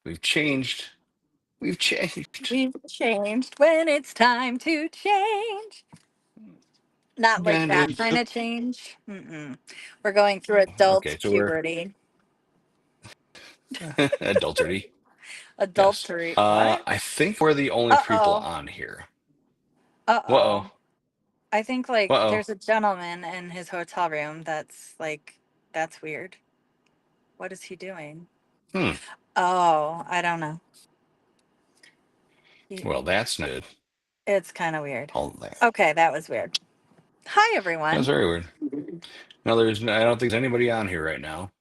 We've changed. We've changed. We've changed when it's time to change. Not like that kind of change. We're going through adult Okay, so we're puberty. adultery. Yes. Adultery. What? I think we're the only Uh people oh. on here. Uh Uh-oh. oh. I think like Uh-oh. there's a gentleman in his hotel room that's weird. What is he doing? Hmm. Oh, I don't know. Well, that's not good. It's kind of weird. All that. Okay, that was weird. Hi, That's everyone. very weird. No, I don't think there's anybody on here right now.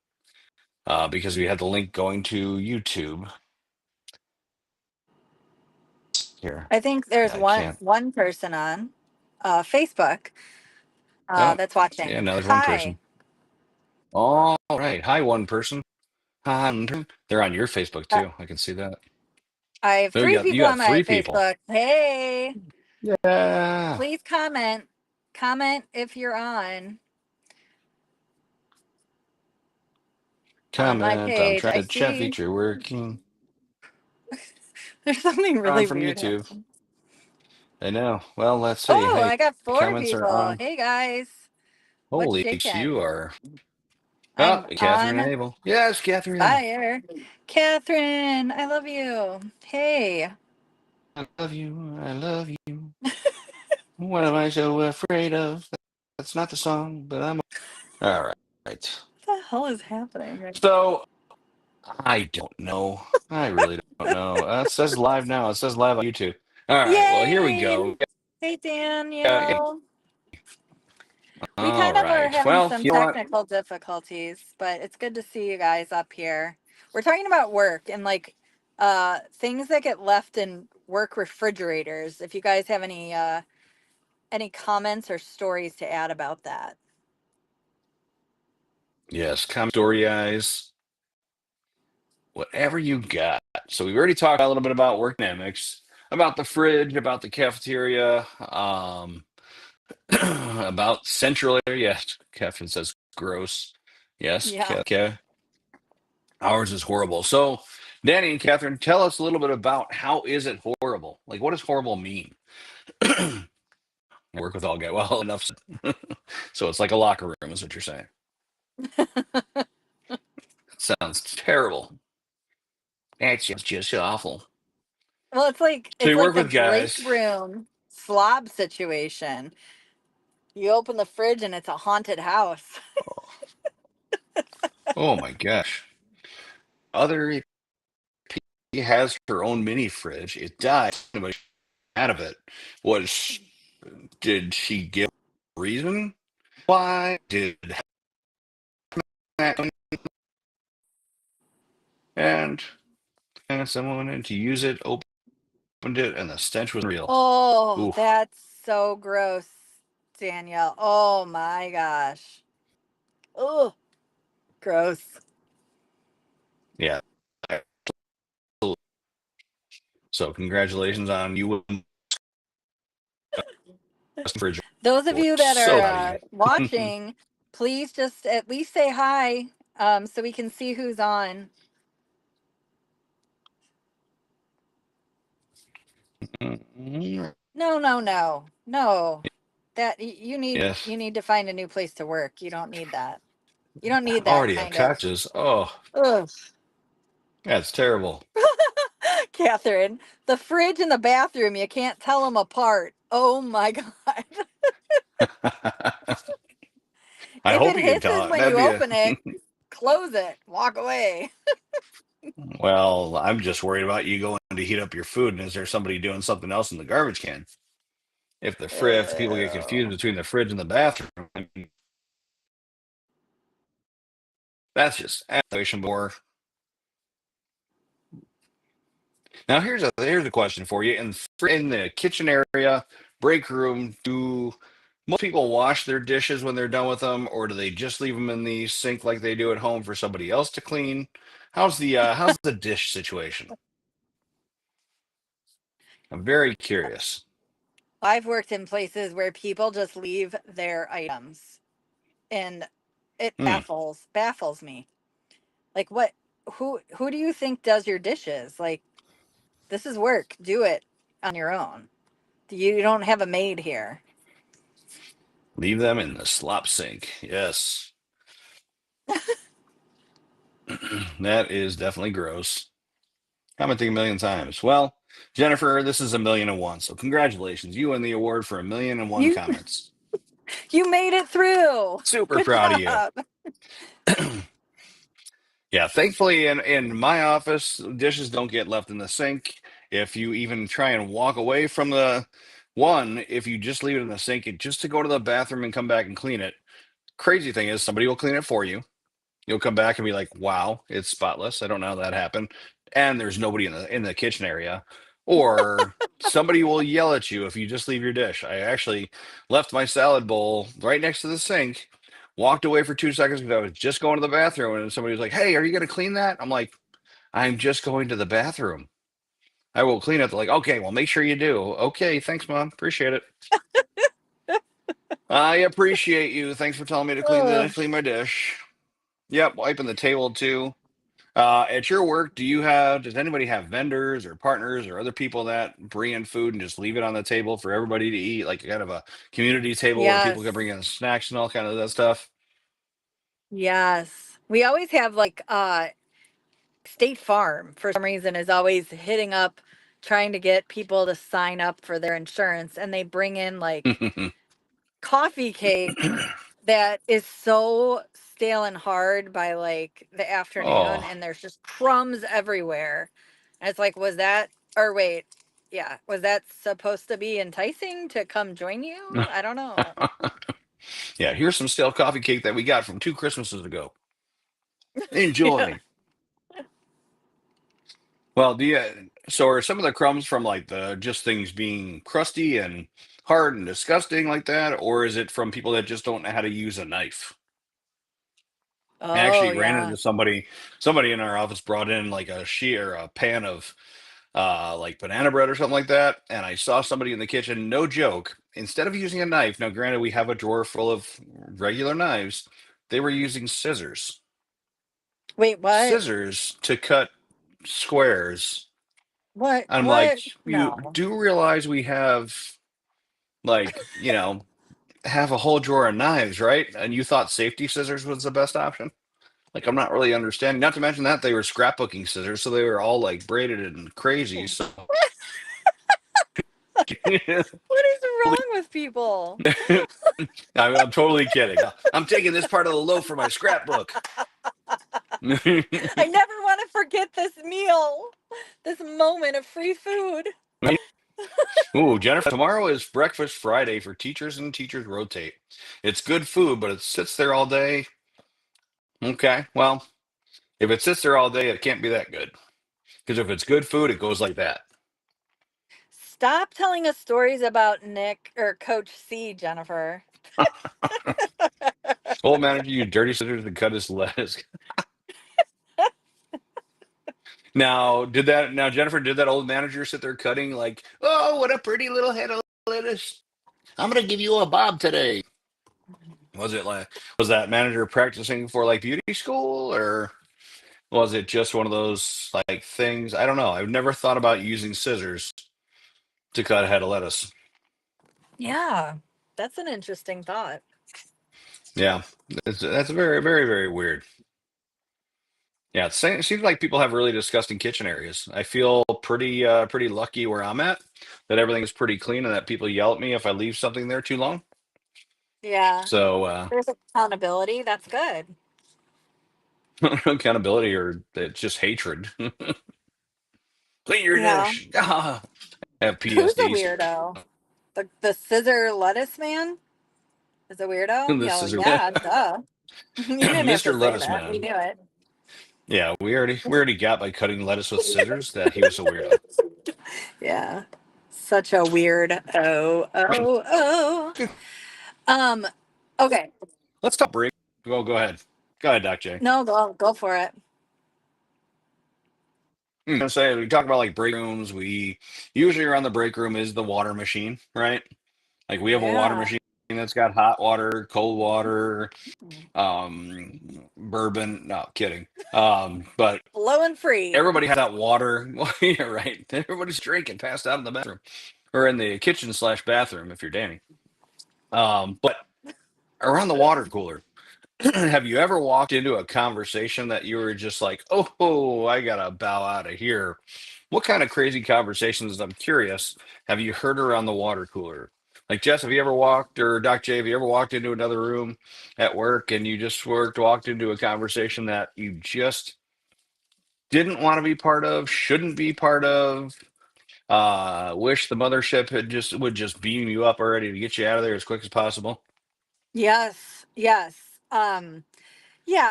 Because we had the link going to YouTube. Here. I think there's I can't. one person on Facebook Oh, that's watching. yeah, now there's one Hi. person. All right. Hi, one person. Hi, one person. They're on your Facebook Uh, too. I can see that. I have So three you people on got my three people. Facebook. Hey, Yeah. please comment. Comment if you're on my Comment. I'm page. trying I to chat see feature working. there's something On really from weird YouTube. happening. I know. Well, let's see. Oh, Hey, I got 4 comments are people. on. Hey, guys. What's Holy, you shaking? are. Oh, I'm Catherine and on Abel. Yes, Catherine. fire. Catherine, I love you. Hey. I love you. I love you. What am I so afraid of? That's not the song, but I'm. All right. Right. What the hell is happening right So I don't know. I really don't know. It says live now. It says live on YouTube. All right. Well, here we Yay! go. Hey, Yeah. Daniel. We All kind of are right. having Well, some you know what? technical difficulties, but it's good to see you guys up here. We're talking about work and like things that get left in work refrigerators. If you guys have any comments or stories to add about that. Yes. Comment story eyes. Whatever you got. So we've already talked a little bit about work dynamics, about the fridge, about the cafeteria, about central area. Yes, Catherine says gross. Yes, Yeah. ours is horrible. So, Danny and Catherine, tell us a little bit about how is it horrible? Like, what does horrible mean? Work with all guys. Well, enough. So it's like a locker room, is what you're saying. Sounds terrible. That's just awful. Well, So it's you like work the with break guys. room slob situation. You open the fridge and it's a haunted house. Oh my gosh. Other He has her own mini fridge. It died. But out of it. Was did she give a reason why? Did that and someone in to use it, opened it, and the stench was real. Oh, Oof. that's so gross, Danielle. Oh my gosh. Oh, gross. Yeah. So congratulations on you fridge. Those of you that So are proud of you. watching, please just at least say hi so we can see who's on. No, no, no, no. That Yes. you need to find a new place to work. You don't need that. You don't need that Already kind of. obnoxious. Oh, Ugh. that's terrible. Catherine, the fridge and the bathroom, you can't tell them apart. Oh my God. I If it hope you can hisses tell it. when That'd you be a open it, close it, walk away. well, I'm just worried about you going to heat up your food, and is there somebody doing something else in the garbage can? If the people get confused Ew. between the fridge and the bathroom, I mean, that's just aggravation more. Now here's a question for you. In the kitchen area, break room, do most people wash their dishes when they're done with them, or do they just leave them in the sink like they do at home for somebody else to clean? How's the dish situation? I'm very curious. I've worked in places where people just leave their items and it Hmm. baffles me. Like who do you think does your dishes? Like, this is work. Do it on your own. You don't have a maid here. Leave them in the slop sink. Yes. That is definitely gross. Commenting a million times. Well, Jennifer, this is 1,000,001. So congratulations. You win the award for 1,000,001 You comments. you made it through. Super Good proud of you. job. Yeah, thankfully in my office, dishes don't get left in the sink. If you even try and walk away from the one, if you just leave it in the sink, just to go to the bathroom and come back and clean it. Crazy thing is somebody will clean it for you. You'll come back and be like, "Wow, it's spotless. I don't know how that happened." And there's nobody in the kitchen area. Or somebody will yell at you if you just leave your dish. I actually left my salad bowl right next to the sink, walked away for 2 seconds because I was just going to the bathroom, and somebody was like, "Hey, are you going to clean that?" I'm like, "I'm just going to the bathroom. I will clean it." They're like, "Okay, well, make sure you do." Okay, thanks, Mom. Appreciate it. I appreciate you. Thanks for telling me to Ugh. clean my dish. Yep, wiping the table too. At your work, does anybody have vendors or partners or other people that bring in food and just leave it on the table for everybody to eat, like kind of a community table where people can bring Yes. in snacks and all kind of that stuff? Yes. We always have like State Farm for some reason is always hitting up trying to get people to sign up for their insurance, and they bring in like coffee cake that is so stale and hard by like the afternoon, Oh, and there's just crumbs everywhere. And it's like, was that, or wait, yeah, was that supposed to be enticing to come join you? I don't know. yeah. Here's some stale coffee cake that we got from 2 Christmases ago. Yeah. Enjoy. Well, so are some of the crumbs from like the just things being crusty and hard and disgusting like that, or is it from people that just don't know how to use a knife? I Oh actually ran yeah. into somebody in our office brought in like a sheet or a pan of like banana bread or something like that, and I saw somebody in the kitchen, no joke, instead of using a knife, now granted we have a drawer full of regular knives, they were using Wait, what? scissors to cut squares. I'm like, What? you No. do realize we have like, have a whole drawer of knives, right? And you thought safety scissors was the best option? Like, I'm not really understanding. Not to mention that they were scrapbooking scissors, so they were all like braided and crazy. So What is wrong with people? I'm totally kidding. I'm taking this part of the loaf for my scrapbook. I never want to forget this meal, this moment of free food. Ooh, Jennifer, tomorrow is Breakfast Friday for teachers and teachers rotate. It's good food, but it sits there all day. Okay, well, if it sits there all day, it can't be that good. Because if it's good food, it goes like that. Stop telling us stories about Nick or Coach C, Jennifer. Old manager used dirty scissors to cut his lettuce. Now Jennifer, did that old manager sit there cutting like, oh, what a pretty little head of lettuce. I'm gonna give you a bob today. Was that manager practicing for like beauty school, or was it just one of those like things? I don't know. I've never thought about using scissors to cut a head of lettuce. Yeah, that's an interesting thought. Yeah, that's very, very, very weird. Yeah, it seems like people have really disgusting kitchen areas. I feel pretty lucky where I'm at, that everything is pretty clean and that people yell at me if I leave something there too long. Yeah, So there's accountability. That's good. accountability, or it's just hatred. Clean your Yeah. dish. Ah, I have Who's a PSDs. weirdo? The scissor lettuce man is a weirdo? This Yeah, well, is yeah, duh. You didn't have to Mr. say Lettuce that. We Man. knew it. Yeah, we already got by cutting lettuce with scissors that he was a weirdo. Yeah. Such a weird oh. Um, okay. Let's talk break. Go ahead. Go ahead, Doc J. No, go for it. I'm gonna say we talk about like break rooms. We usually around the break room is the water machine, right? Like we have a water Yeah. machine. that's got hot water, cold water, Mm. bourbon. No, kidding. But Low and free. everybody has that water. Well, yeah, right. Everybody's drinking, passed out in the bathroom or in the kitchen slash bathroom if you're Danny. But around the water cooler, have you ever walked into a conversation that you were just like, oh, I gotta bow out of here? What kind of crazy conversations, I'm curious, have you heard around the water cooler? Like Jess, have you ever walked, or Doc J, have you ever walked into another room at work and you just walked into a conversation that you just didn't want to be part of, shouldn't be part of? Wish the mothership had just would just beam you up already to get you out of there as quick as possible. Yes, yes. Yeah,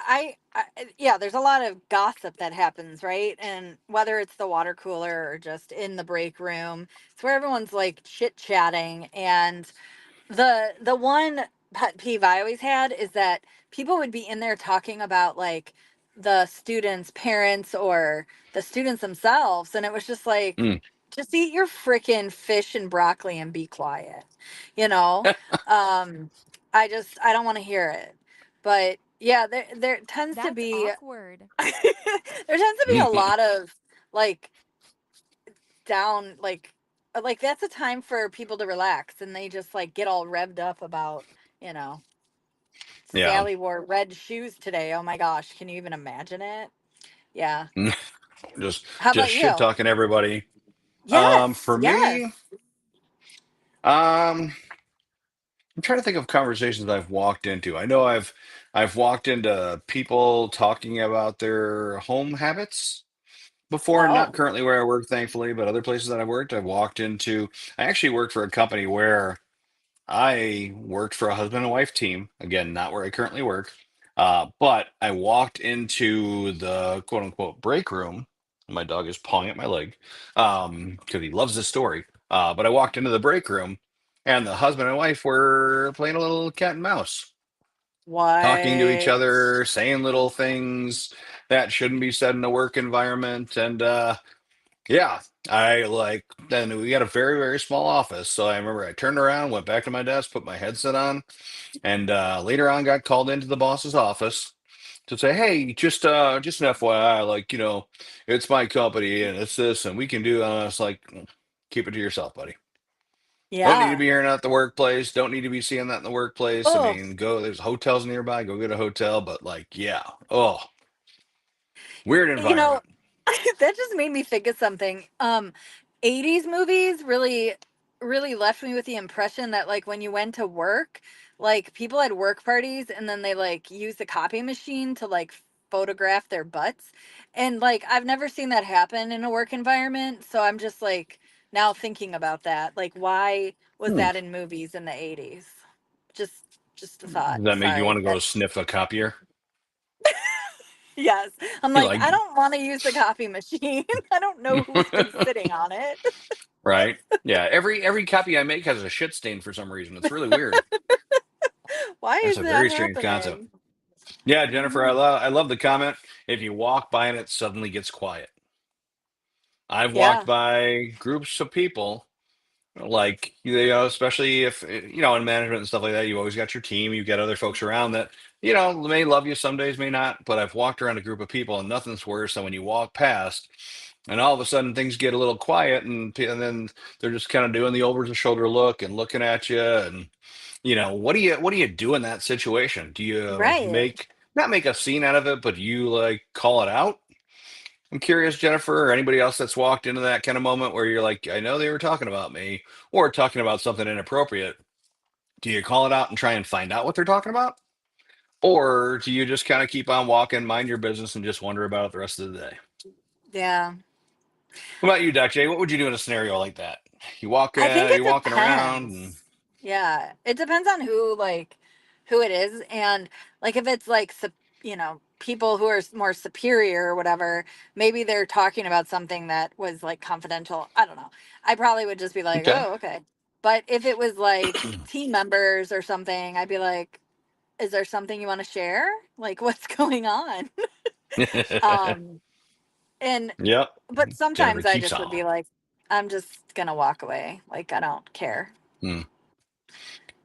yeah, there's a lot of gossip that happens, right? And whether it's the water cooler or just in the break room, it's where everyone's like chit-chatting. And the one pet peeve I always had is that people would be in there talking about like the students' parents or the students themselves, and it was just like, Mm, just eat your freaking fish and broccoli and be quiet, you know. um I don't want to hear it. But yeah, there tends to That's be awkward. there tends to be a lot of like down like that's a time for people to relax, and they just like get all revved up about, you know, yeah. Sally wore red shoes today. Oh my gosh, can you even imagine it? Yeah. just How just about shit you? talking everybody. Yes, For yes. me, I'm trying to think of conversations I've walked into. I know I've walked into people talking about their home habits before, not Oh, currently where I work, thankfully, but other places that I've worked, I've walked into. I actually worked for a company where I worked for a husband and wife team. Again, not where I currently work. But I walked into the quote unquote break room. My dog is pawing at my leg because he loves this story. But I walked into the break room and the husband and wife were playing a little cat and mouse, talking to each what? other, saying little things that shouldn't be said in a work environment. And yeah, I like, then we had a very, very small office. So I remember I turned around, went back to my desk, put my headset on, and later on got called into the boss's office to say, "Hey, just an FYI, like, it's my company and it's this and we can do." And I was like, keep it to yourself, buddy. Don't need to Yeah. be hearing that at the workplace. Don't need to be seeing that in the workplace. I Oh, mean, go, there's hotels nearby, go get a hotel, but like, yeah. Oh, weird you know, environment. that just made me think of something. 80s movies really left me with the impression that like when you went to work, like people had work parties and then they like used the copy machine to like photograph their butts. And like I've never seen that happen in a work environment, so I'm just like now thinking about that. Like why was Hmm. that in movies in the 80s? Just just a thought. Does that make you want Sorry. to go That sniff a copier? yes. I'm You like, like, I don't want to use the copy machine. I don't know who's been sitting on it. right? Yeah, every copy I make has a shit stain for some reason. It's really weird. Why That's is a that very strange concept. happening? Yeah, Jennifer, I love the comment. If you walk by and it suddenly gets quiet. I've walked Yeah. by groups of people, like, especially if, in management and stuff like that, you always got your team, you get other folks around that, may love you some days, may not. But I've walked around a group of people and nothing's worse than when you walk past and all of a sudden things get a little quiet and then they're just kind of doing the over the shoulder look and looking at you. And what do you do in that situation? Do you Right. not make a scene out of it, but you like call it out? I'm curious, Jennifer, or anybody else that's walked into that kind of moment where you're like, I know they were talking about me or talking about something inappropriate. Do you call it out and try and find out what they're talking about? Or do you just kind of keep on walking, mind your business, and just wonder about it the rest of the day? Yeah. What about you, Doc J? What would you do in a scenario like that? I think it You're walking around and depends. Yeah. It depends on who it is, and like if it's like people who are more superior or whatever, maybe they're talking about something that was like confidential. I don't know. I probably would just be like, okay. "Oh, okay." But if it was like team members or something, I'd be like, is there something you want to share? Like what's going on? Um and Yep. but Jennifer sometimes I keeps just would on. be like, I'm just gonna walk away. Like I don't care. Hmm.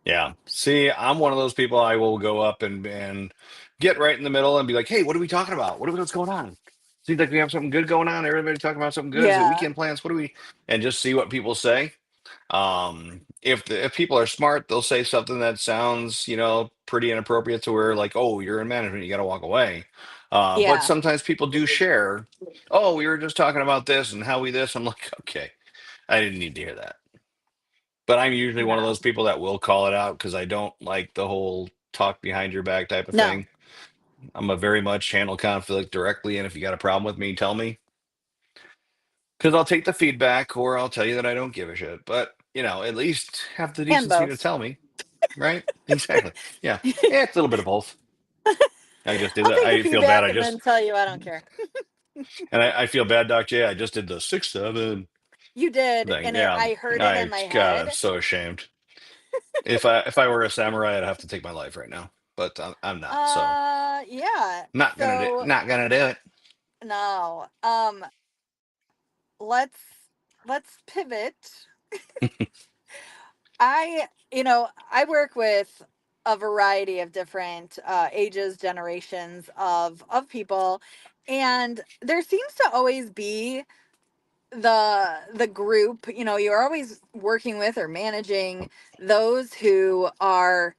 Yeah. See, I'm one of those people. I will go up and get right in the middle and be like, "Hey, what are we talking about? What's going on? Seems like we have something good going on. Everybody talking about something good. Is it Yeah, weekend plans? What do we?" And just see what people say. If people are smart, they'll say something that sounds, pretty inappropriate to where like, "Oh, you're in management, you got to walk away." But yeah, sometimes people do share. Oh, we were just talking about this and how we this. I'm like, okay, I didn't need to hear that. But I'm usually one of no, those people that will call it out because I don't like the whole talk behind your back type of no. thing. I'm a very much handle conflict directly, and if you got a problem with me, tell me because I'll take the feedback or I'll tell you that I don't give a shit. But at least have the And decency to both. tell me, right? Exactly. Yeah. Yeah, it's a little bit of both. I just did I'll that. take the I feel bad. feedback I and then just tell you I don't care. and I feel bad, Doc J. I just did the 6-7 You did, thing. and Yeah. I heard it in I my God, I'm head. so ashamed. If I were a samurai, I'd have to take my life right now. But I'm not. So. Yeah. Not gonna do. So Not gonna do it. no. Let's pivot. I work with a variety of different ages, generations of people, and there seems to always be the group. You're always working with or managing those who are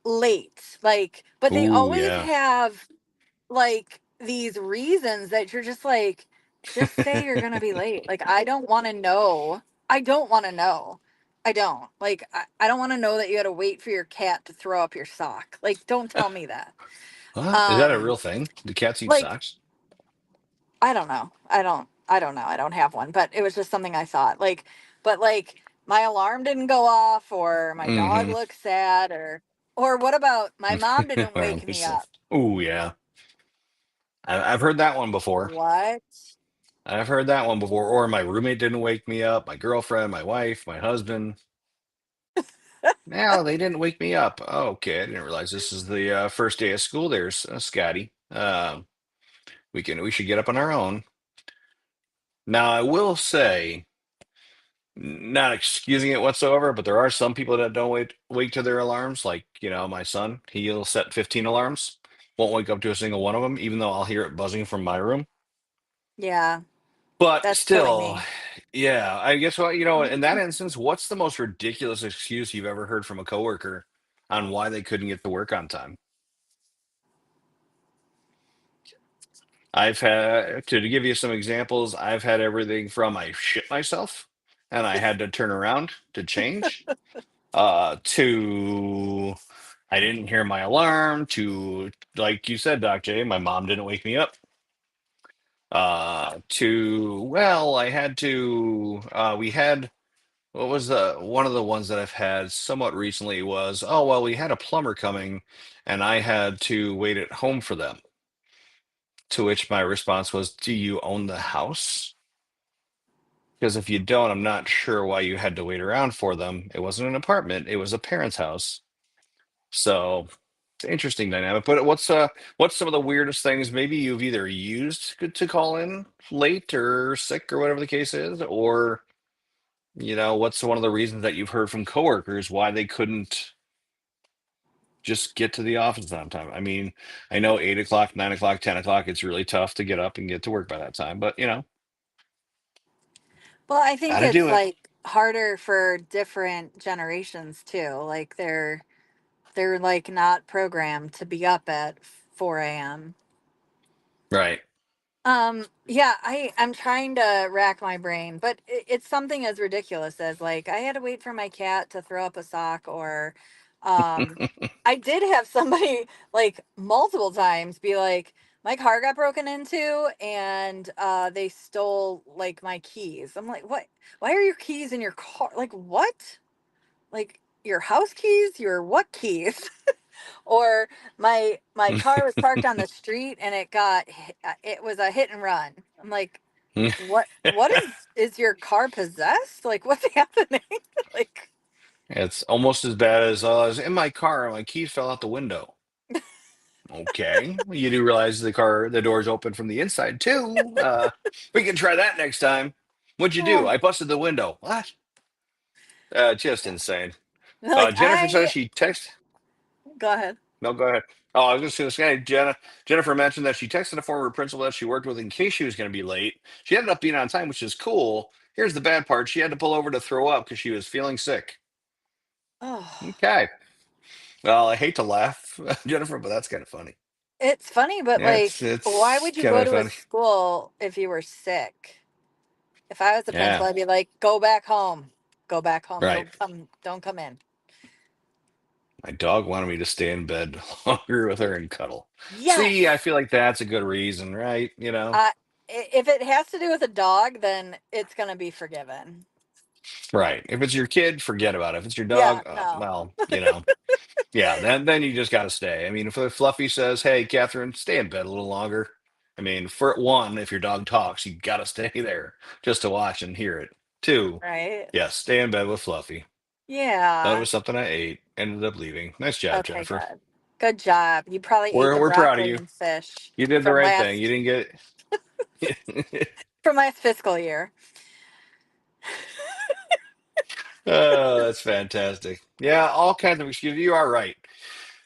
late, like, but they Ooh, always yeah. have like these reasons that you're just like, just say you're gonna be late. Like, I don't want to know. I don't want to know. I don't like. I don't want to know that you had to wait for your cat to throw up your sock. Like, don't tell me that. What? Is that a Um, real thing? Do cats eat like, socks? I don't know. I don't know. I don't have one, but it was just something I thought. Like, but like my alarm didn't go off, or my dog Mm-hmm. looks sad, or what about my mom didn't wake me up? Ooh, yeah. I've heard that one before. What? I've heard that one before. Or my roommate didn't wake me up. My girlfriend, my wife, my husband. No, they didn't wake me up. Oh, okay, I didn't realize this is the first day of school. There's Scotty. We should get up on our own. Now, I will say. Not excusing it whatsoever, but there are some people that don't wake to their alarms. Like, my son, he'll set 15 alarms, won't wake up to a single one of them, even though I'll hear it buzzing from my room. Yeah, But that's totally still, me. yeah, I guess what, in that instance, what's the most ridiculous excuse you've ever heard from a coworker on why they couldn't get to work on time? I've had, to give you some examples, I've had everything from I shit myself and I had to turn around to change, to I didn't hear my alarm, to like you said, Doc J, my mom didn't wake me up. To well, I had to. We had what was the one of the ones that I've had somewhat recently was oh well, we had a plumber coming, and I had to wait at home for them. To which my response was, "Do you own the house? Because if you don't, I'm not sure why you had to wait around for them. It wasn't an apartment; it was a parent's house." So it's an interesting dynamic. But what's some of the weirdest things maybe you've either used to call in late or sick or whatever the case is, or what's one of the reasons that you've heard from coworkers why they couldn't just get to the office on time? I mean, I know 8 o'clock, 9 o'clock, 10 o'clock, it's really tough to get up and get to work by that time, but Well, I think gotta it's do it. like harder for different generations too. Like they're like not programmed to be up at 4 a.m. Right. Yeah, I'm trying to rack my brain, but it's something as ridiculous as like I had to wait for my cat to throw up a sock, or um I did have somebody like multiple times be like, my car got broken into and they stole like my keys. I'm like, what? Why are your keys in your car? Like, what? Like, your house keys? Your what keys? Or my car was parked on the street and it was a hit and run. I'm like, what is your car possessed? Like, what's happening? Like, It's almost as bad as I was in my car and my keys fell out the window. Okay. Well, you do realize the door's open from the inside too. We can try that next time. What'd you do? oh, I busted the window. What? Just insane. Like Jennifer says I she texted. go ahead. No, go ahead. Oh, I was just going to say, Jennifer mentioned that she texted a former principal that she worked with in case she was going to be late. She ended up being on time, which is cool. Here's the bad part: she had to pull over to throw up because she was feeling sick. Oh, Okay. Well, I hate to laugh, Jennifer, but that's kind of funny. it's funny, but Yeah, like, why it's would you kind go of to a funny. school if you were sick? If I was the Yeah, principal, I'd be like, go back home. Go back home. right. Don't come in. My dog wanted me to stay in bed longer with her and cuddle. See, I Yes. feel like that's a good reason, right? You know, Uh, if it has to do with a dog, then it's gonna be forgiven. right. If it's your kid, forget about it. If it's your Yeah, dog, no. well, yeah, then you just got to stay. I mean, if Fluffy says, "Hey, Catherine, stay in bed a little longer," I mean, for one, if your dog talks, you got to stay there just to watch and hear it. Two, Right? yes, stay in bed with Fluffy. Thought it Yeah. was something I ate. Ended up leaving. Nice job, Okay, Jennifer. good. Good job. You probably ate the We're proud of broccoli you. and fish You did the from right thing. You last didn't get. from last fiscal year. Oh, that's fantastic. Yeah, all kinds of excuses. You are right.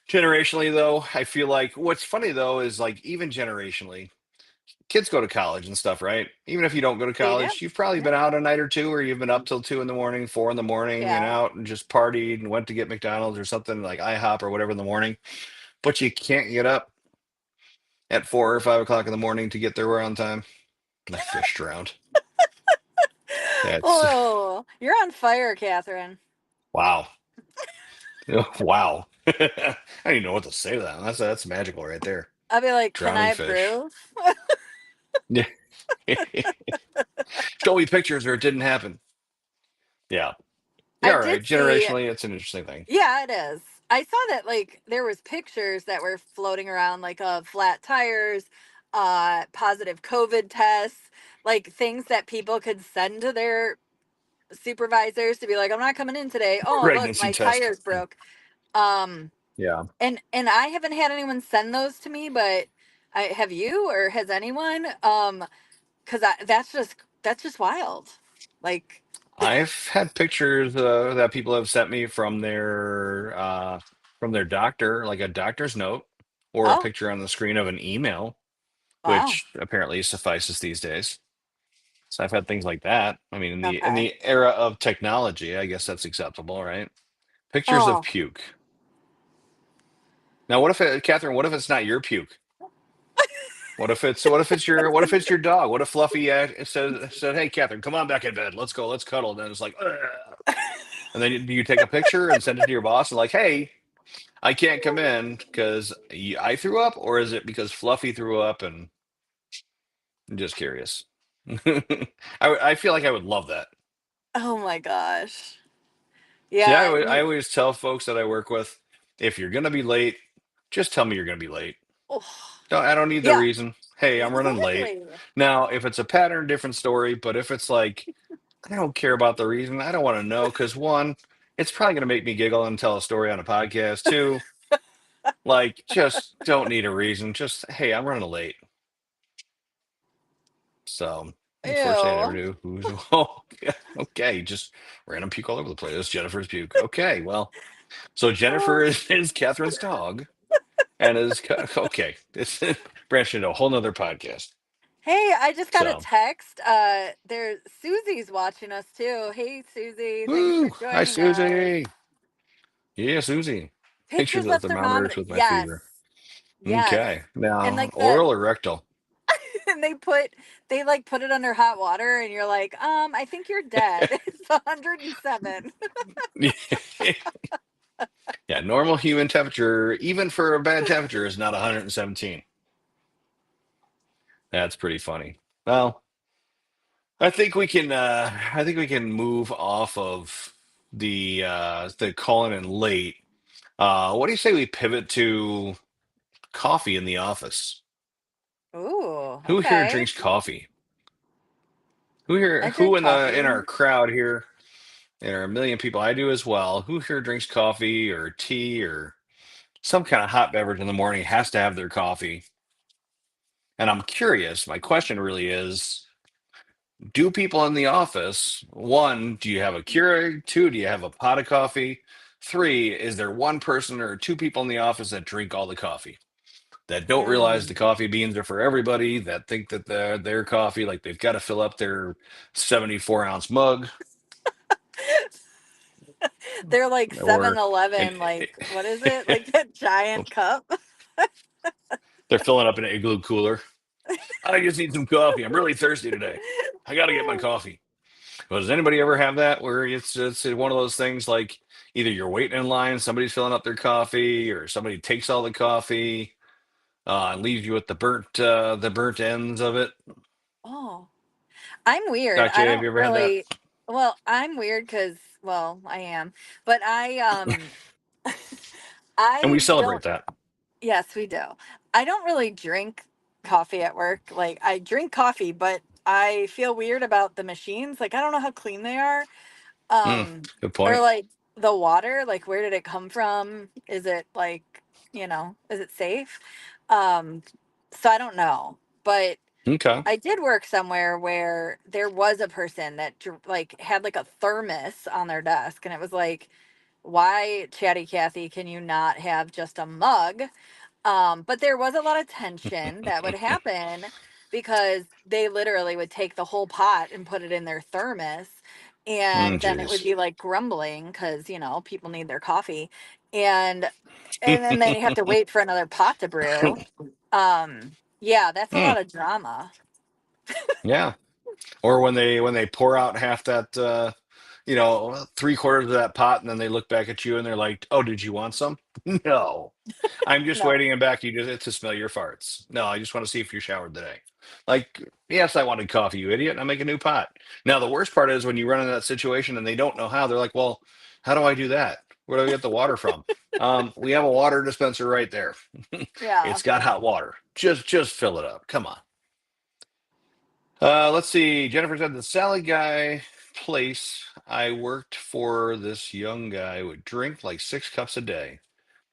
Generationally, though, I feel like what's funny though is like even generationally, kids go to college and stuff, right? Even if you don't go to They do. college, you've probably Yeah. been out a night or two, or you've been up till 2 in the morning, 4 in the morning, and Yeah. out and just partied and went to get McDonald's or something like IHOP or whatever in the morning. But you can't get up at 4 or 5 o'clock in the morning to get there on time. I fished around. That's Oh, you're on fire, Catherine. wow. Wow. I don't even know what to say to that. That's magical right there. I'll be like, can Drowning I fish. prove? Yeah. Show me pictures or it didn't happen. Yeah. Yeah, I all did right. see. Generationally, it's an interesting thing. Yeah, it is. I saw that like there was pictures that were floating around like of flat tires, positive COVID tests, like things that people could send to their supervisors to be like, I'm not coming in today. Oh, look, Pregnancy my test. tires broke. Um Yeah. and I haven't had anyone send those to me, but I have you or has anyone? Cuz that's just wild. Like, I've had pictures that people have sent me from their doctor, like a doctor's note, or a oh, picture on the screen of an email, wow. which apparently suffices these days. So I've had things like that. I mean, in Okay. the era of technology, I guess that's acceptable, right? Pictures of Oh. puke. Now, Catherine? What if it's not your puke? What if it's your dog? What if Fluffy said, "Hey, Catherine, come on back in bed. Let's go. Let's cuddle." Then it's like, "Ugh." And then do you take a picture and send it to your boss and like, "Hey, I can't come in because I threw up, or is it because Fluffy threw up?" And I'm just curious. I feel like I would love that. Oh my gosh. See, Yeah. I always tell folks that I work with, if you're gonna be late, just tell me you're gonna be late. Oh, I don't need the yeah, reason. Hey, I'm running late. exactly. Now, if it's a pattern, different story. But if it's like, I don't care about the reason, I don't want to know because one, it's probably going to make me giggle and tell a story on a podcast. Two, like, just don't need a reason. Just, hey, I'm running late. So, unfortunately, I never Ew. knew who's, oh, yeah, okay, just random puke all over the place. It's Jennifer's puke. Okay, well, so Jennifer Oh. is Catherine's dog and okay, it's branched into a whole nother podcast. Hey, I just got a So, text. There's Susie's watching us too. Hey, Susie, thanks for woo, hi, joining us. Susie. Yeah, Susie. Pictures Pictures of of thermometers thermometer. with my Yes, fever. yes. Okay. And Now, like oral or rectal? and they like put it under hot water, and you're like, I think you're dead. It's 107. Yeah, normal human temperature, even for a bad temperature, is not 117. That's pretty funny. Well, I think we can move off of the calling in late. What do you say we pivot to coffee in the office? Ooh, Who here okay. drinks coffee? I Who drink in coffee. our crowd here? There are a million people. I do as well. Who here drinks coffee or tea or some kind of hot beverage in the morning, has to have their coffee. And I'm curious, my question really is, do people in the office, one, do you have a Keurig? Two, do you have a pot of coffee? Three, is there one person or two people in the office that drink all the coffee, that don't realize the Mm. coffee beans are for everybody, that think that their coffee, like they've got to fill up their 74-ounce mug, They're like or 7-Eleven, and like what is it? Like that giant cup? they're filling up an igloo cooler. I just need some coffee. I'm really thirsty today. I got to get my coffee. Well, does anybody ever have that where it's one of those things like either you're waiting in line, somebody's filling up their coffee, or somebody takes all the coffee and leaves you with the burnt ends of it? Oh, I'm weird. Gotcha. I Have don't you ever had that? really, well, I'm weird because, well, I am, but And we I celebrate don't, that. yes, we do. I don't really drink coffee at work. Like, I drink coffee, but I feel weird about the machines. Like, I don't know how clean they are. Hmm, Um, good or point. like the water, like, where did it come from? Is it like, is it safe? Um, so I don't know. But Okay. I did work somewhere where there was a person that like had like a thermos on their desk, and it was like, why, Chatty Cathy, can you not have just a mug? But there was a lot of tension that would happen because they literally would take the whole pot and put it in their thermos, and then it would Jeez. be like grumbling because people need their coffee, and then they have to wait for another pot to brew. Yeah, that's a Hmm, lot of drama. yeah. Or when they pour out half that three-quarters of that pot, and then they look back at you and they're like, "Oh, did you want some?" No, I'm just No. waiting in back you to smell your farts. No, I just want to see if you showered today. Like, yes, I wanted coffee, you idiot. I make a new pot. Now the worst part is when you run into that situation and they don't know how. They're like, "Well, how do I do that? Where do I get the water from?" We have a water dispenser right there. Yeah. It's got hot water. Just fill it up. Come on. Let's see. Jennifer said the Sally guy place I worked for, this young guy would drink like 6 cups a day.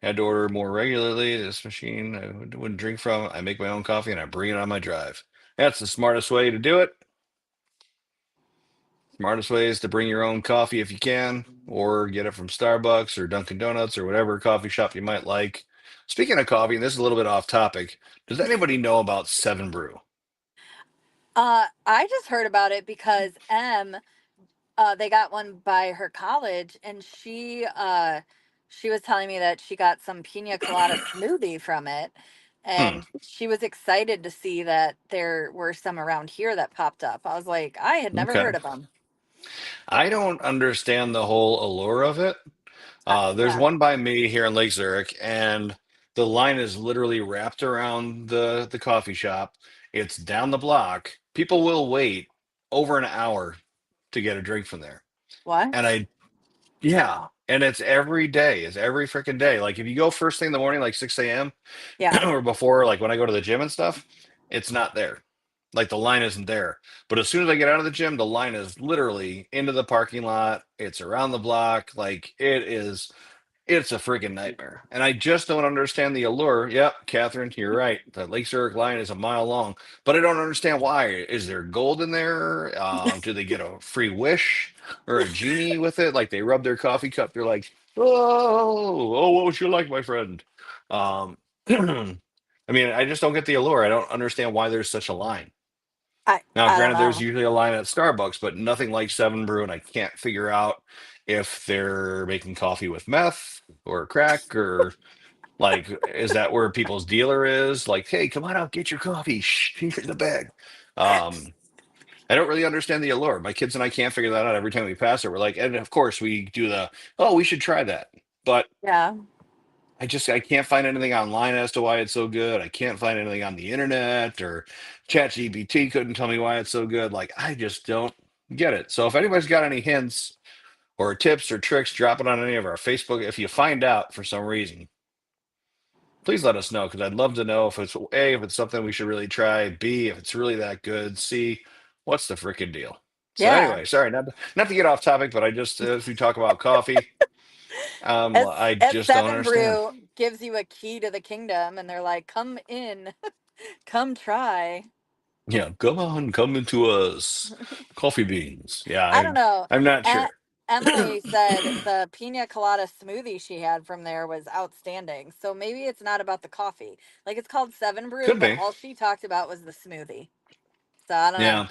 Had to order more regularly. This machine I wouldn't drink from. I make my own coffee and I bring it on my drive. That's the smartest way to do it. Smartest way is to bring your own coffee if you can, or get it from Starbucks or Dunkin' Donuts or whatever coffee shop you might like. Speaking of coffee, and this is a little bit off topic, does anybody know about Seven Brew? I just heard about it because they got one by her college, and she was telling me that she got some pina colada smoothie from it, Hmm. and she was excited to see that there were some around here that popped up. I was like, I had never Okay. heard of them. I don't understand the whole allure of it. There's Yeah. one by me here in Lake Zurich, and the line is literally wrapped around the coffee shop. It's down the block. People will wait over an hour to get a drink from there. And What? yeah, and it's every day. It's every freaking day. Like if you go first thing in the morning, like 6 a.m. Yeah. or before, like when I go to the gym and stuff, it's not there. Like the line isn't there. But as soon as I get out of the gym, the line is literally into the parking lot. It's around the block. Like it's a freaking nightmare. And I just don't understand the allure. Yep, Catherine, you're right. The Lake Zurich line is a mile long, but I don't understand why. Is there gold in there? Do they get a free wish or a genie with it? Like they rub their coffee cup. They're like, oh, what would you like, my friend? Um, I mean, I just don't get the allure. I don't understand why there's such a line. Now, I don't granted, there's know. usually a line at Starbucks, but nothing like Seven Brew, and I can't figure out if they're making coffee with meth or crack or like, is that where people's dealer is? Like, hey, come on out, get your coffee. Shh, here's the bag. Um, I don't really understand the allure. My kids and I can't figure that out every time we pass it. We're like, and of course we do oh, we should try that. But Yeah. I can't find anything online as to why it's so good. I can't find anything on the internet, or ChatGPT couldn't tell me why it's so good. Like I just don't get it. So if anybody's got any hints or tips or tricks, drop it on any of our Facebook. If you find out for some reason, please let us know, because I'd love to know if it's A, if it's something we should really try, B, if it's really that good, C, what's the freaking deal. So Yeah. anyway, sorry, not to get off topic, but I just as we talk about coffee, As I at just don't Seven understand. Brew gives you a key to the kingdom, and they're like, come in, come try. Yeah, come on, come into us. Coffee beans. Yeah, I don't know. I'm not At sure. Emily said the pina colada smoothie she had from there was outstanding. So maybe it's not about the coffee. Like it's called Seven Brew, Could but be. all she talked about was the smoothie. So I don't know. Yeah.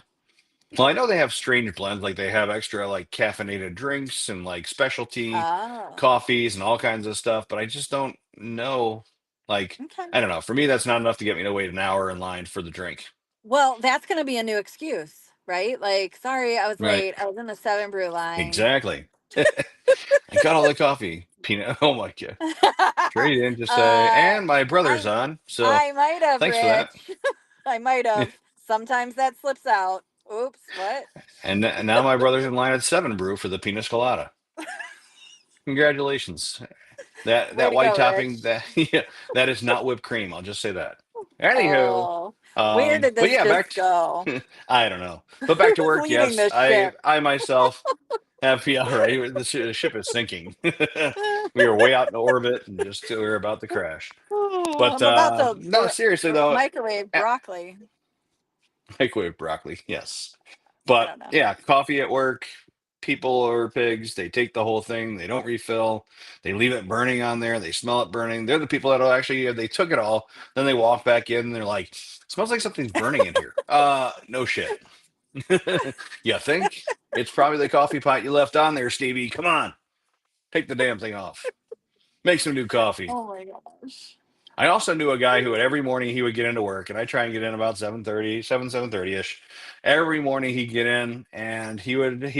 Well, I know they have strange blends, like they have extra like caffeinated drinks and like specialty Oh, coffees and all kinds of stuff, but I just don't know. Like, okay. I don't know. For me, that's not enough to get me to wait an hour in line for the drink. Well, that's going to be a new excuse, right? Like, sorry, I was Right. late. I was in the Seven Brew line. Exactly. I got all the coffee. Peanut. Oh my God. Trade in to say, uh, and my brother's I on. So I might have, thanks for that. Rich. I might have. Sometimes that slips out. Oops, what? And now my brother's in line at Seven Brew for the pina colada. Congratulations. That Way that to white go, topping, Rich. that yeah, that is not whipped cream. I'll just say that. Anywho, Oh, where did but this yeah, just go? I don't know. But back to Who's work. leading Yes, this I ship? I myself have, yeah, right. The ship is sinking. We are way out in orbit and just we're about to crash. Oh, But I'm about to no, seriously though, microwave broccoli. microwave broccoli, yes. I But don't know. yeah, coffee at work. People are pigs. They take the whole thing. They don't refill. They leave it burning on there. They smell it burning. They're the people that'll actually, if they took it all, then they walk back in and they're like, smells like something's burning in here. No shit. You think? It's probably the coffee pot you left on there, Stevie. Come on. Take the damn thing off. Make some new coffee. Oh my gosh. I also knew a guy who would every morning he would get into work, and I try and get in about 7:30, 7:30 ish. Every morning he'd get in and he would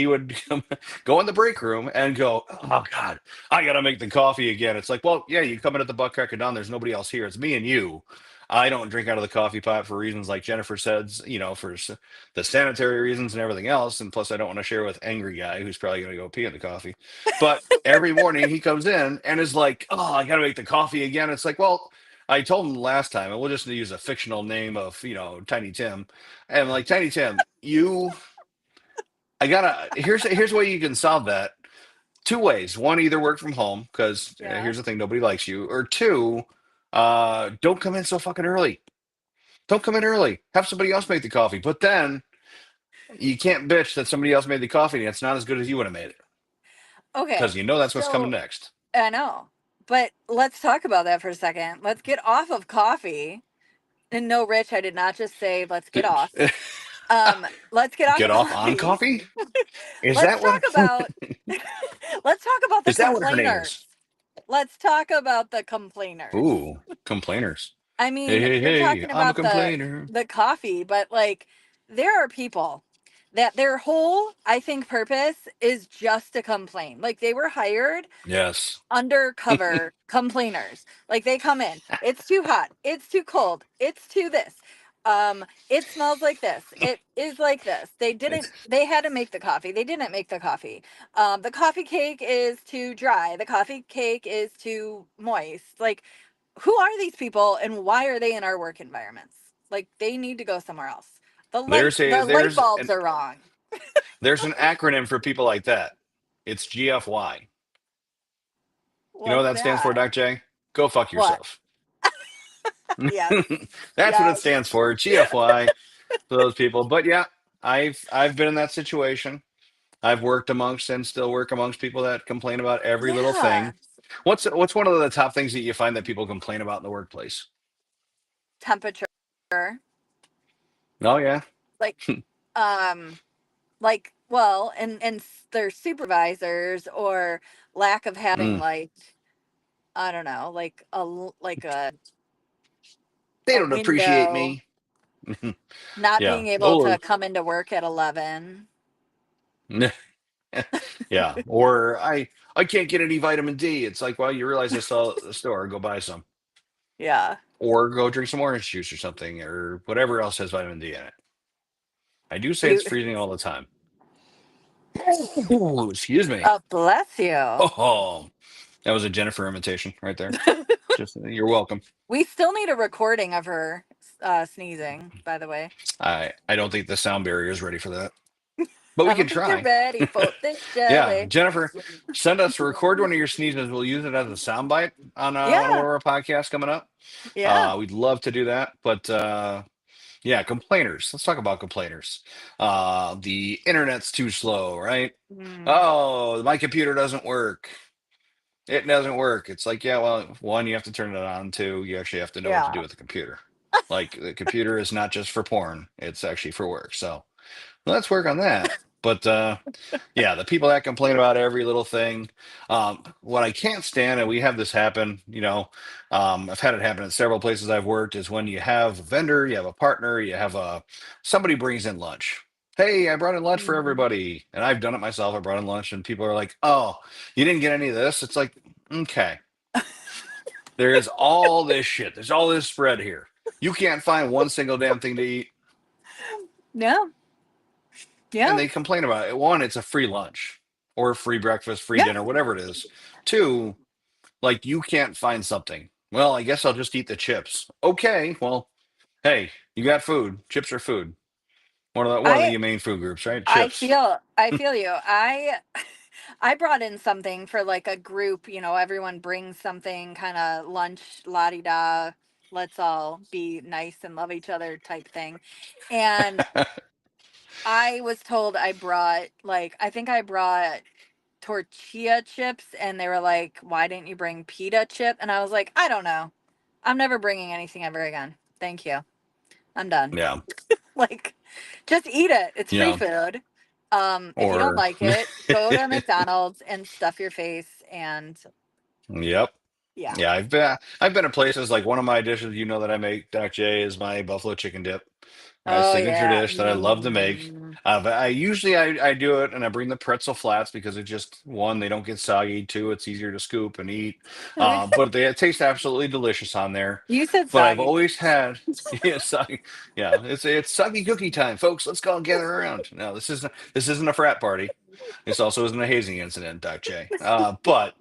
go in the break room and go, "Oh God, I gotta make the coffee again." It's like, well, yeah, you come in at the butt crack of dawn, there's nobody else here. It's me and you. I don't drink out of the coffee pot for reasons like Jennifer said, for the sanitary reasons and everything else. And plus, I don't want to share with angry guy who's probably going to go pee in the coffee. But every morning he comes in and is like, "Oh, I got to make the coffee again." It's like, well, I told him last time, and we'll just use a fictional name of, Tiny Tim. And like, Tiny Tim, I gotta, here's a way you can solve that. Two ways. One, either work from home, because Yeah. here's the thing, nobody likes you. Or two, don't come in so fucking early. Don't come in early. Have somebody else make the coffee. But then you can't bitch that somebody else made the coffee and it's not as good as you would have made it. Because Okay. you know that's what's coming So next. I know, but let's talk about that for a second. Let's get off of coffee. And no, Rich, I did not just say let's get off. Let's get off Get of off on coffee. coffee? Is Let's that talk what about let's talk about the is that what her name complainers. is? Let's talk about the complainers. Ooh, complainers. I Hey, mean, hey, you're hey, talking I'm a about the complainer. the coffee, but like there are people that their whole, I think, purpose is just to complain. Like they were hired Yes. undercover complainers. Like they come in, it's too hot, it's too cold, it's too this. It smells like this. It is like this. They had to make the coffee. They didn't make the coffee. The coffee cake is too dry. The coffee cake is too moist. Like who are these people and why are they in our work environments? Like they need to go somewhere else. There's a The light there's bulbs an are wrong. there's an acronym for people like that. It's GFY. You know what What's that stands for, that? Doc J? Go fuck What? yourself. Yes. That's what it Yes. stands for. GFY for those people. But yeah, I've been in that situation. I've worked amongst and still work amongst people that complain about every little Yeah. thing. What's one of the top things that you find that people complain about in the workplace? Temperature. Oh yeah. Like um well, and their supervisors or lack of having Mm. like I don't know, like like They a don't appreciate window, me. not Yeah. being able Oh, to come into work at 11. yeah. Or I can't get any vitamin D. It's like, well, you realize I saw at the store. Go buy some, Yeah. or go drink some orange juice or something, or whatever else has vitamin D in it. I do say it's You freezing all the time. Oh, excuse me. bless you. Oh, that was a Jennifer imitation right there. Just you're welcome. We still need a recording of her sneezing, by the way. I don't think the sound barrier is ready for that, but we I can don't think you're try. ready for this Yeah, jelly. Jennifer, send us record one of your sneezes. We'll use it as a soundbite on one of Yeah. our podcasts coming up. Yeah. We'd love to do that, but Yeah, complainers. Let's talk about complainers. The internet's too slow, right? Mm, Oh, my computer doesn't work. It doesn't work. It's like, yeah, well, one, you have to turn it on. Two, you actually have to know what to yeah. do with the computer. Like the computer is not just for porn; it's actually for work. So let's work on that. But yeah, the people that complain about every little thing. What I can't stand, and we have this happen, I've had it happen in several places I've worked, is when you have a vendor, you have a partner, you have somebody brings in lunch. Hey, I brought in lunch for Mhm. everybody. And I've done it myself. I brought in lunch, and people are like, oh, you didn't get any of this? It's like, okay, there is all this shit. There's all this spread here. You can't find one single damn thing to eat. Yeah. And Yeah. they complain about it. One, it's a free lunch or free breakfast, free Yeah. dinner, whatever it is. Two, like you can't find something. Well, I guess I'll just eat the chips. Okay, well, hey, you got food. Chips are food. One of I the main food groups, right? Chips. I feel you. I brought in something for like a group, everyone brings something kind of lunch, la di da, let's all be nice and love each other type thing. And I was told I brought like I think I brought tortilla chips, and they were like, "Why didn't you bring pita chip?" And I was like, "I don't know. I'm never bringing anything ever again. Thank you. I'm done." Yeah, Like, just eat it. It's free yeah. food. If you don't Or like it, go to McDonald's and stuff your face. And yep. yeah. Yeah, I've been to places like one of my dishes, that I make, Doc J, is my buffalo chicken dip. My Oh signature yeah. dish that I love to make. Mm. I usually do it and I bring the pretzel flats because it just, one, they don't get soggy. Two, it's easier to scoop and eat. But they taste absolutely delicious on there. You said But I've soggy. always had yeah, soggy, yeah, it's soggy cookie time, folks. Let's go gather around. No, this isn't a frat party. This also isn't a hazing incident, Doc J. But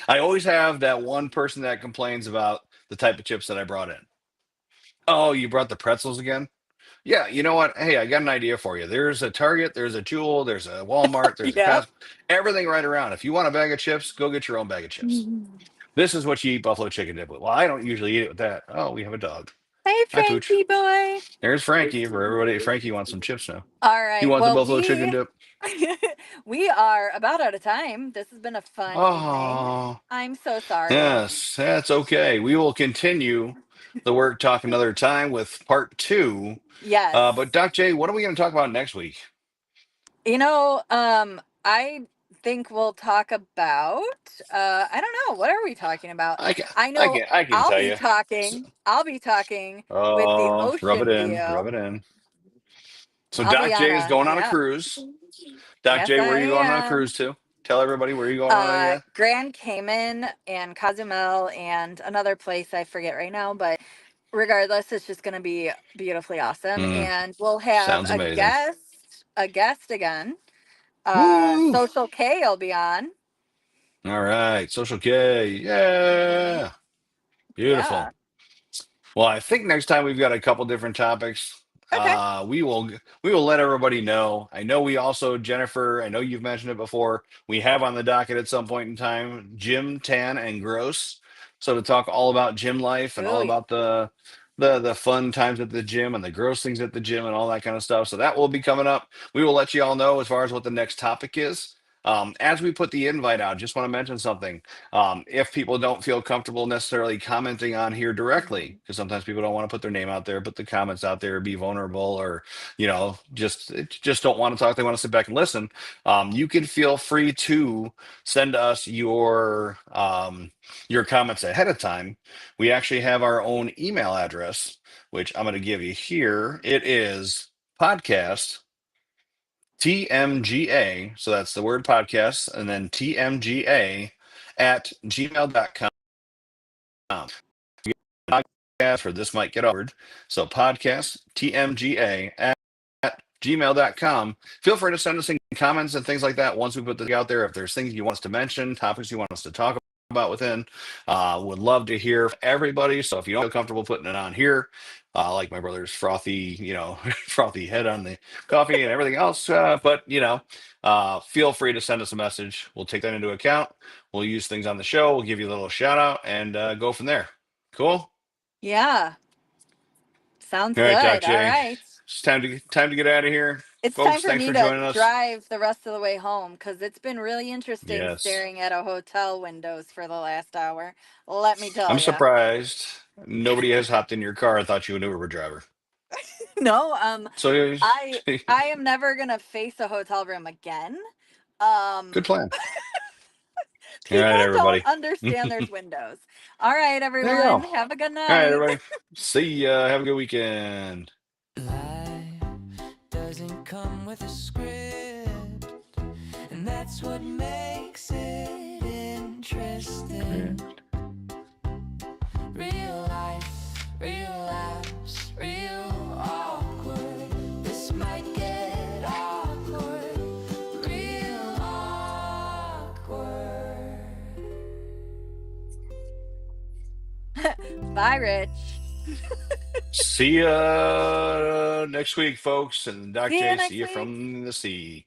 I always have that one person that complains about the type of chips that I brought in. Oh, you brought the pretzels again? Yeah, you know what? Hey, I got an idea for you. There's a Target, there's a Jewel, there's a Walmart, there's a Yep. Costco, everything right around. If you want a bag of chips, go get your own bag of chips. This is what you eat buffalo chicken dip with. Well, I don't usually eat it with that. Oh, we have a dog. Hey, Hi, Pooch. Frankie boy. There's Frankie for everybody. Frankie wants some chips now. All He right. wants a Well, buffalo chicken dip. we are about out of time. This has been a fun evening. Oh, I'm so sorry. yes, that's okay. We will continue the work talk another time with part two. But Yes. Doc J, what are we going to talk about next week? I think we'll talk about I don't know, what are we talking about? I can, I I know can, I can tell you. I'll be talking with the Oh, rub it ocean in, rub view. it in. So I'll be Doc on J is a going on a yeah. cruise. Doc Yes, J, I where are you going on a am. cruise to? Tell everybody where you going on it again. Grand Cayman and Cozumel and another place I forget right now, but regardless, it's just going to be beautifully awesome. Mm, And we'll have sounds amazing. a guest again. Woo! Social K will be on. All right, Social K, yeah, Yeah. beautiful. Well, I think next time we've got a couple different topics. Okay. We will let everybody know. I know we also, Jennifer, I know you've mentioned it before. We have on the docket at some point in time Jim, Tan, and Gross. So to talk all about gym life and Oh all yeah. about the fun times at the gym and the gross things at the gym and all that kind of stuff. So that will be coming up. We will let you all know as far as what the next topic is. As we put the invite out, just want to mention something. If people don't feel comfortable necessarily commenting on here directly, because sometimes people don't want to put their name out there, put the comments out there, be vulnerable, or just don't want to talk. They want to sit back and listen. You can feel free to send us your comments ahead of time. We actually have our own email address, which I'm going to give you here. It is podcast TMGA. So that's the word podcast, and then TMGA at gmail.com. Podcast, or this might get over. So podcast TMGA at gmail.com. Feel free to send us in comments and things like that once we put this out there. If there's things you want us to mention, topics you want us to talk about within, would love to hear from everybody. So if you don't feel comfortable putting it on here, like my brother's frothy, frothy head on the coffee and everything else, but feel free to send us a message. We'll take that into account. We'll use things on the show. We'll give you a little shout out and go from there. Cool. Yeah. Sounds All right, Doc good. All J. right. It's time to get out of here. It's time Folks, for thanks me for to joining us. drive the rest of the way home because it's been really interesting Yes. staring at a hotel windows for the last hour. Let me tell I'm you. surprised nobody has hopped in your car and thought you an Uber driver. No, So I am never gonna face a hotel room again. Um, good plan. All People right, don't everybody. understand there's windows. All right, There you go. everyone. All Have a good right, night. everybody. See ya. Have a good weekend. Life doesn't come with a script, and that's what makes it interesting. Real life, real laughs, real awkward. This might get awkward, real awkward. Bye, Rich. See ya next week, folks. And Doc See you J, see next you week. from the sea.